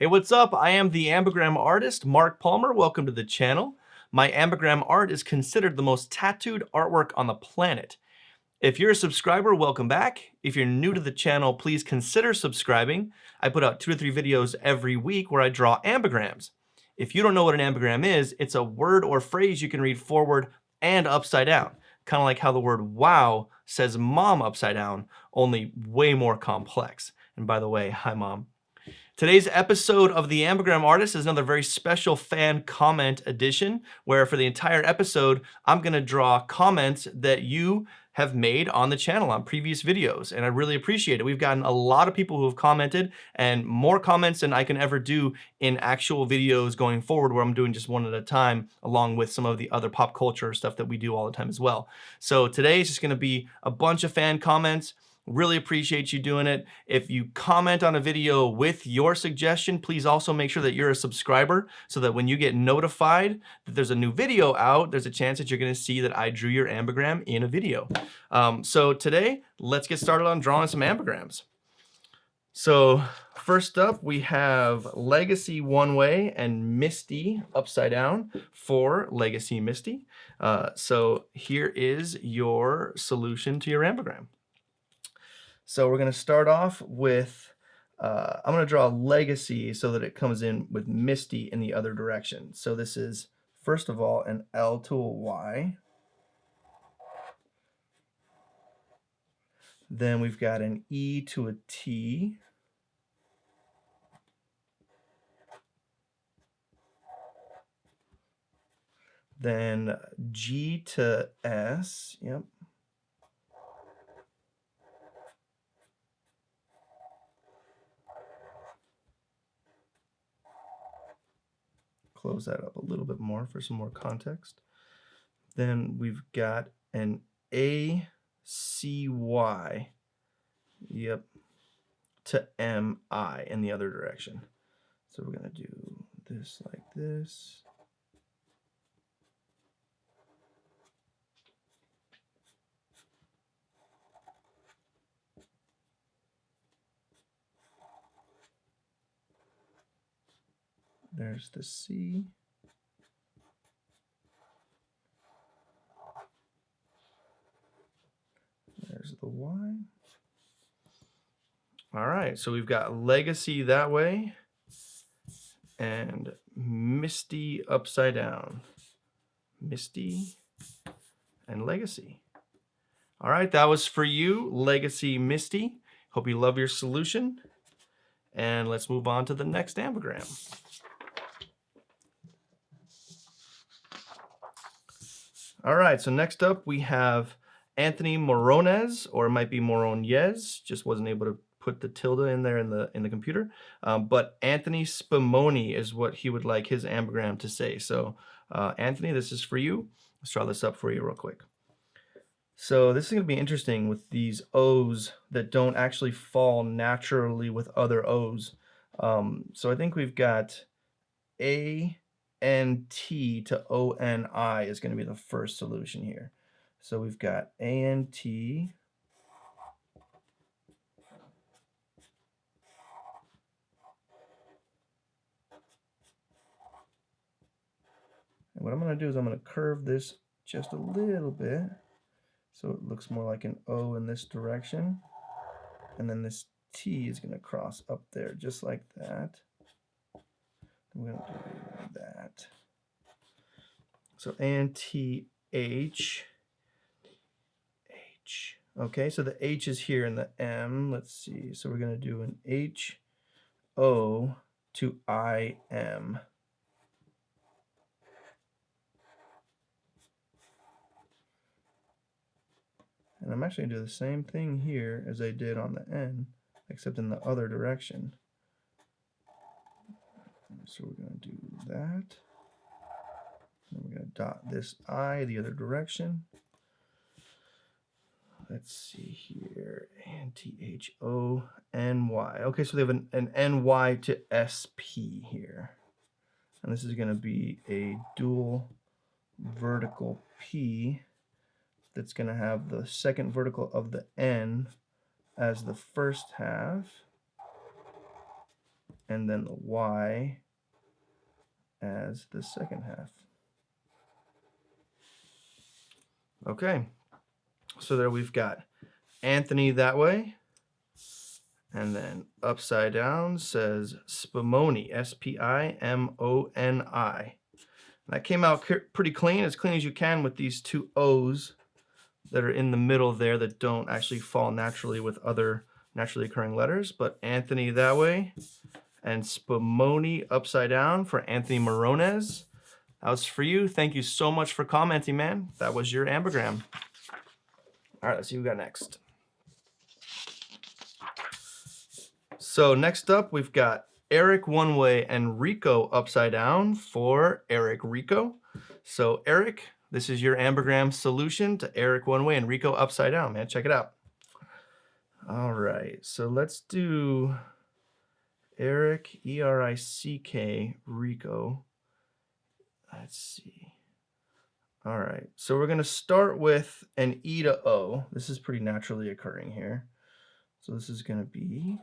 Hey, what's up? I am the Ambigram artist, Mark Palmer. Welcome to the channel. My Ambigram art is considered the most tattooed artwork on the planet. If you're a subscriber, welcome back. If you're new to the channel, please consider subscribing. I put out 2 to 3 videos every week where I draw ambigrams. If you don't know what an ambigram is, it's a word or phrase you can read forward and upside down. Kind of like how the word wow says mom upside down, only way more complex. And by the way, hi mom. Today's episode of the Ambigram Artist is another very special fan comment edition, where for the entire episode, I'm gonna draw comments that you have made on the channel on previous videos, and I really appreciate it. We've gotten a lot of people who have commented, and more comments than I can ever do in actual videos going forward, where I'm doing just one at a time, along with some of the other pop culture stuff that we do all the time as well. So today is just gonna be a bunch of fan comments. Really appreciate you doing it. If you comment on a video with your suggestion, please also make sure that you're a subscriber so that when you get notified that there's a new video out, there's a chance that you're gonna see that I drew your ambigram in a video. So today, let's get started on drawing some ambigrams. So first up, we have Legacy one way and Misty upside down for Legacy Misty. So here is your solution to your ambigram. So we're going to start off with, I'm going to draw Legacy so that it comes in with Misty in the other direction. So this is, first of all, an L to a Y. Then we've got an E to a T. Then G to S, yep. Close that up a little bit more for some more context. Then we've got an A, C, Y, yep, to M, I in the other direction. So we're going to do this like this. There's the C. There's the Y. All right, so we've got Legacy that way and Misty upside down. Misty and Legacy. All right, that was for you, Legacy Misty. Hope you love your solution. And let's move on to the next ambigram. All right, so next up we have Anthony Moronez, or it might be Moronez, just wasn't able to put the tilde in there in the computer. But Anthony Spimoni is what he would like his ambigram to say. So Anthony, this is for you. Let's draw this up for you real quick. So this is going to be interesting with these O's that don't actually fall naturally with other O's. So I think we've got A, N-T to O-N-I is going to be the first solution here. So we've got A-N-T. And what I'm going to do is I'm going to curve this just a little bit so it looks more like an O in this direction. And then this T is going to cross up there just like that. I'm going to do that. So A-N-T-H. H. Okay, so the H is here in the M. Let's see. So we're going to do an H-O to I-M. And I'm actually going to do the same thing here as I did on the N, except in the other direction. So we're going to do that. And we're going to dot this I the other direction. Let's see here, N-T-H-O-N-Y. Okay, so they have an N-Y to S-P here. And this is going to be a dual vertical P that's going to have the second vertical of the N as the first half. and then the Y as the second half. Okay, so there we've got Anthony that way, and then upside down says Spimoni, S-P-I-M-O-N-I. That came out pretty clean as you can with these two O's that are in the middle there that don't actually fall naturally with other naturally occurring letters, but Anthony that way, and Spimoni upside down for Anthony Moronez. That was for you. Thank you so much for commenting, man. That was your ambigram. All right, let's see who we got next. So next up, we've got Erick one way and Rico upside down for Erick Rico. So Erick, this is your ambigram solution to Erick one way and Rico upside down, man. Check it out. All right, so let's do Erick, E-R-I-C-K, Rico. Let's see. All right, so we're gonna start with an E to O. This is pretty naturally occurring here. So this is gonna be,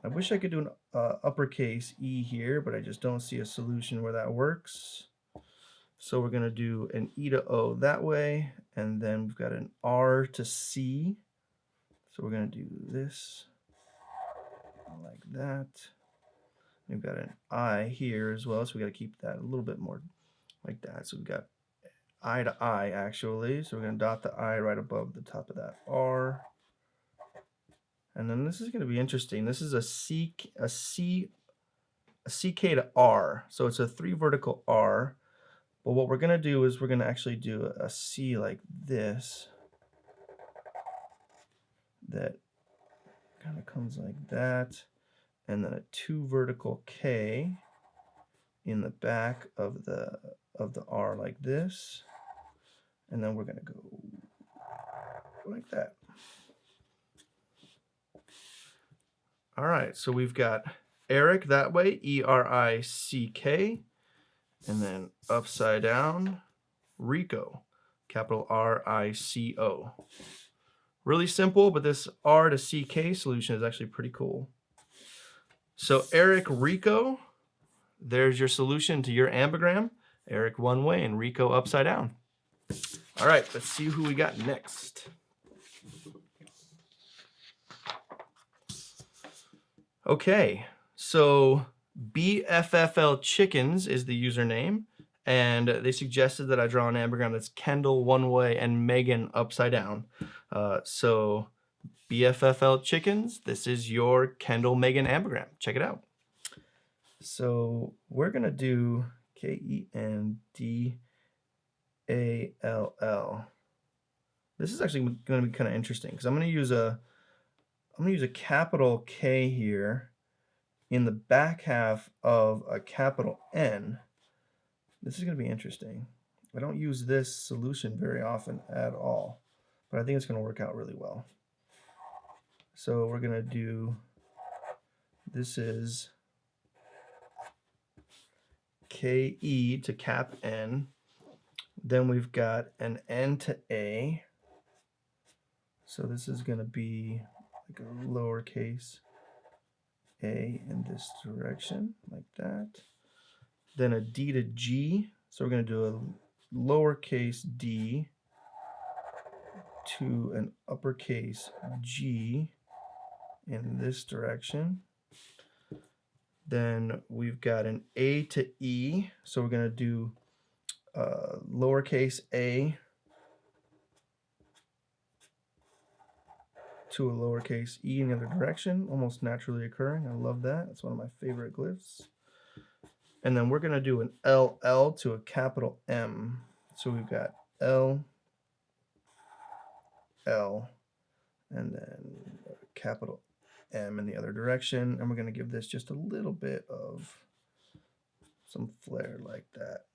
I wish I could do an uppercase E here, but I just don't see a solution where that works. So we're gonna do an E to O that way, and then we've got an R to C. So we're gonna do this like that. We've got an I here as well, so we got to keep that a little bit more like that. So we've got I to I actually. So we're going to dot the I right above the top of that R. And then this is going to be interesting. This is a CK to R. So it's a 3 vertical R. But what we're going to do is we're going to actually do a C like this. That kind of comes like that. And then a 2 vertical K in the back of the R like this. And then we're going to go like that. All right, so we've got Erick that way, E-R-I-C-K, and then upside down, Rico, capital R-I-C-O. Really simple, but this R to C-K solution is actually pretty cool. So Erick Rico, there's your solution to your ambigram. Erick one way and Rico upside down. All right, let's see who we got next. Okay, so BFFL Chickens is the username, and they suggested that I draw an ambigram that's Kendall one way and Megan upside down. So BFFL Chickens, this is your Kendall Megan ambigram. Check it out. So we're gonna do Kendall. This is actually gonna be kind of interesting because I'm gonna use a capital K here in the back half of a capital N. This is gonna be interesting. I don't use this solution very often at all, but I think it's gonna work out really well. So we're gonna do, this is KE to cap N. Then we've got an N to A. So this is gonna be like a lowercase a in this direction, like that. Then a D to G. So we're gonna do a lowercase d to an uppercase G in this direction. Then we've got an A to E. So we're going to do lowercase a to a lowercase e in the other direction, almost naturally occurring. I love that. It's one of my favorite glyphs. And then we're going to do an LL to a capital M. So we've got L, L, and then a capital M in the other direction. And we're going to give this just a little bit of some flair like that.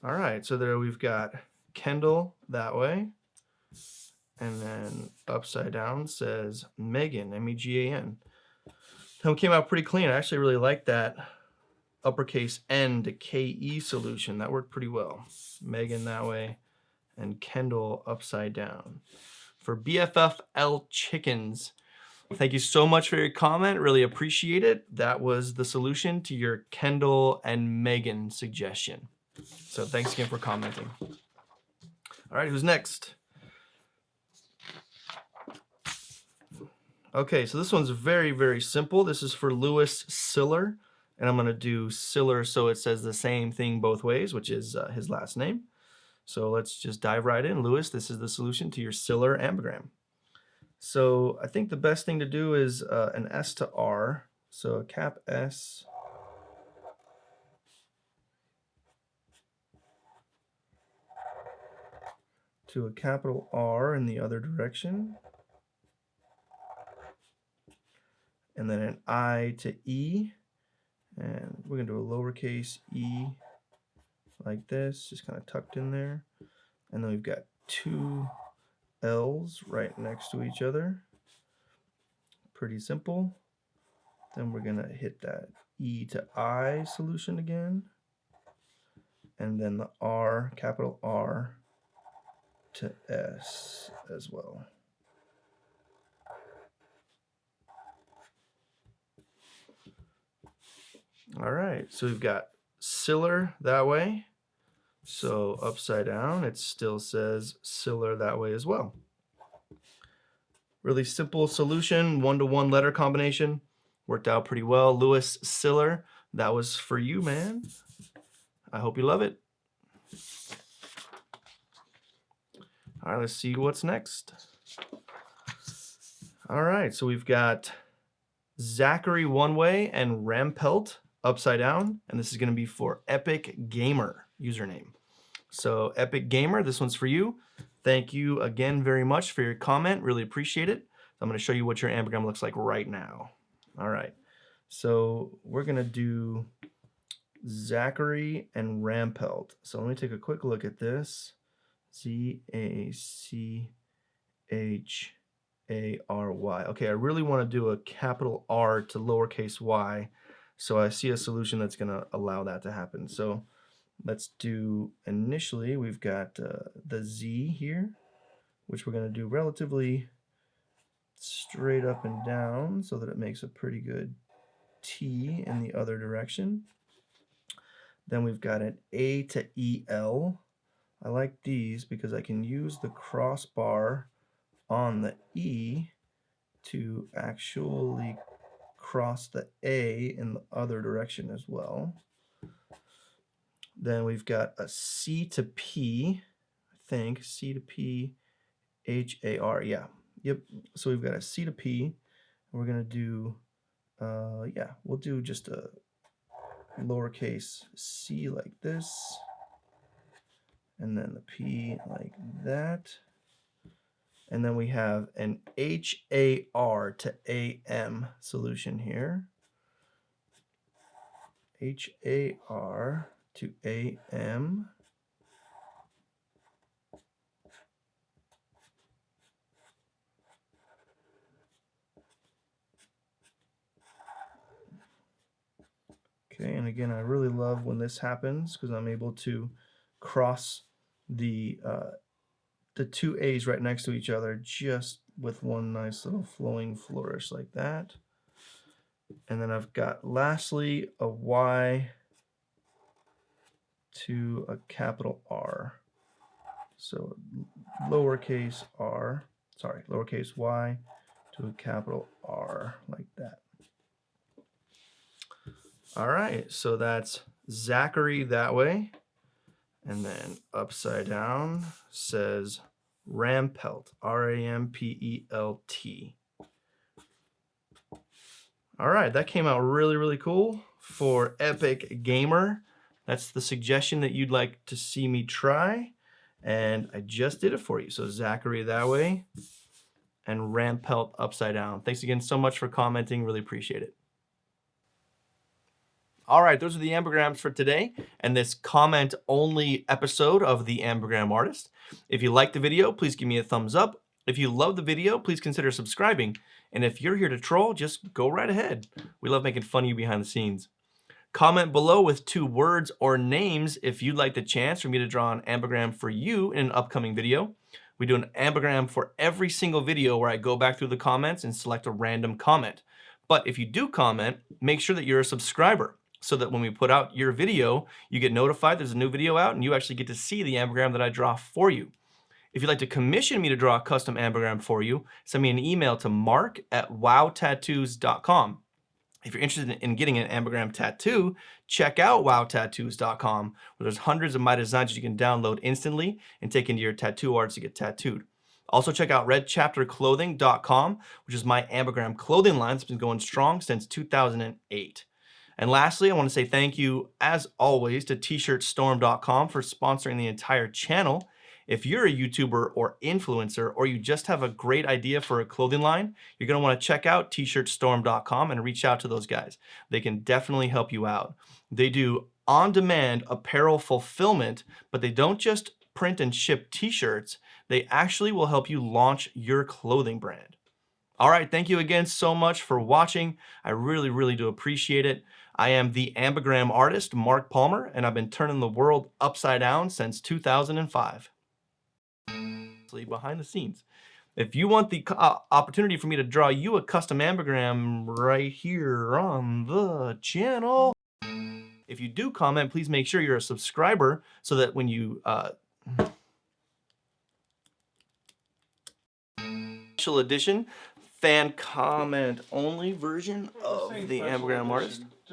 All right, so there we've got Kendall that way. And then upside down says Megan, M-E-G-A-N. That came out pretty clean. I actually really like that uppercase N to K-E solution. That worked pretty well. Megan that way and Kendall upside down. For BFFL Chickens, Thank you so much for your comment. Really appreciate it. That was the solution to your Kendall and Megan suggestion. So thanks again for commenting. All right, who's next? Okay, so this one's very, very simple. This is for Lewis Siller, and I'm going to do Siller so it says the same thing both ways, which is his last name. So let's just dive right in. Lewis, this is the solution to your Siller ambigram. So I think the best thing to do is an S to R. So a cap S to a capital R in the other direction. And then an I to E. And we're going to do a lowercase e like this, just kind of tucked in there. And then we've got two L's right next to each other. Pretty simple. Then we're going to hit that E to I solution again. And then the R, capital R to S as well. All right, so we've got Siller that way. So upside down, it still says Siller that way as well. Really simple solution, one-to-one letter combination. Worked out pretty well. Lewis Siller, that was for you, man. I hope you love it. All right, let's see what's next. All right, so we've got Zachary one way and Rampelt upside down, and this is going to be for Epic Gamer username. So Epic Gamer, this one's for you. Thank you again very much for your comment. Really appreciate it. I'm going to show you what your ambigram looks like right now. All right, so we're going to do Zachary and Rampelt. So let me take a quick look at this. Z-A-C-H-A-R-Y. Okay, I really want to do a capital R to lowercase y. So I see a solution that's going to allow that to happen. So let's do, initially, we've got the Z here, which we're going to do relatively straight up and down so that it makes a pretty good T in the other direction. Then we've got an A to EL. I like these because I can use the crossbar on the E to actually cross the A in the other direction as well. Then we've got a C to P, I think, C to P, H-A-R, yeah. Yep, so we've got a C to P. We're going to do, yeah, we'll do just a lowercase c like this, and then the P like that. And then we have an H-A-R to A-M solution here. H-A-R to A-M. Okay, and again, I really love when this happens because I'm able to cross the two A's right next to each other just with one nice little flowing flourish like that. And then I've got lastly a Y to a capital R. So lowercase y to a capital R like that. All right, so that's Zachary that way. And then upside down says Rampelt, R-A-M-P-E-L-T. All right, that came out really, really cool for Epic Gamer. That's the suggestion that you'd like to see me try. And I just did it for you. So Zachary that way and Rampelt upside down. Thanks again so much for commenting. Really appreciate it. All right, those are the ambigrams for today and this comment-only episode of the Ambigram Artist. If you liked the video, please give me a thumbs up. If you love the video, please consider subscribing. And if you're here to troll, just go right ahead. We love making fun of you behind the scenes. Comment below with 2 words or names if you'd like the chance for me to draw an ambigram for you in an upcoming video. We do an ambigram for every single video where I go back through the comments and select a random comment. But if you do comment, make sure that you're a subscriber so that when we put out your video, you get notified there's a new video out and you actually get to see the ambigram that I draw for you. If you'd like to commission me to draw a custom ambigram for you, send me an email to mark@wowtattoos.com. If you're interested in getting an ambigram tattoo, check out wowtattoos.com, where there's hundreds of my designs that you can download instantly and take into your tattoo arts to get tattooed. Also check out redchapterclothing.com, which is my ambigram clothing line that's been going strong since 2008. And lastly, I want to say thank you, as always, to tshirtstorm.com for sponsoring the entire channel. If you're a YouTuber or influencer, or you just have a great idea for a clothing line, you're going to want to check out tshirtstorm.com and reach out to those guys. They can definitely help you out. They do on-demand apparel fulfillment, but they don't just print and ship t-shirts. They actually will help you launch your clothing brand. All right, thank you again so much for watching. I really, really do appreciate it. I am the Ambigram artist, Mark Palmer, and I've been turning the world upside down since 2005. Behind the scenes. If you want the opportunity for me to draw you a custom ambigram right here on the channel, if you do comment, please make sure you're a subscriber so that when you special edition fan comment only version of the Ambigram artist.